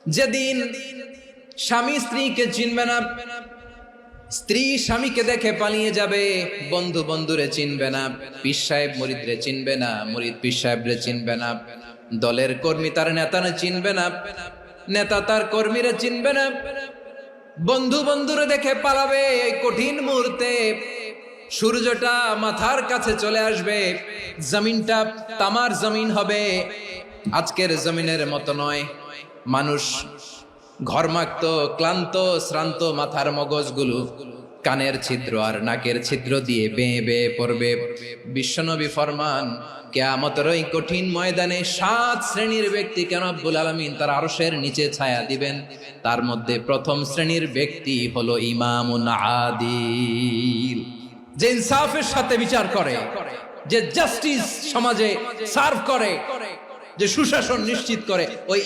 যেদিন স্বামী স্ত্রীকে চিনবে না, স্ত্রী স্বামীকে দেখে পালিয়ে যাবে, বন্ধু বন্ধুরে চিনবে না, পীর সাহেব মুরিদরে চিনবে না, মুরিদ পীর সাহেবরে চিনবে না, দলের কর্মী তার নেতারে চিনবে না, নেতা তার কর্মীরা চিনবে না, বন্ধু বন্ধুরে দেখে পালাবে। এই কঠিন মুহূর্তে সূর্যটা মাথার কাছে চলে আসবে, জমিনটা তামার জমিন হবে। আজকের জমিনের মতো নয়। মানুষ ঘর্মাক্ত, ক্লান্ত, শ্রান্ত মাথার মগজগুলো কানের ছিদ্র আর নাকের ছিদ্র দিয়ে বেয়ে বেয়ে পড়বে। বিশ্বনবী ফরমান, কিয়ামতের ওই কঠিন ময়দানে 7 শ্রেণীর ব্যক্তিকে রব্বুল আলামিন তার আরশের নিচে ছায়া দিবেন। তার মধ্যে প্রথম শ্রেণীর ব্যক্তি হলো ইমামুন আদিল, যে ইনসাফের সাথে বিচার করে, যে জাস্টিস সমাজে সার্ভ করে, যে সুশাসন নিশ্চিত করে। ওই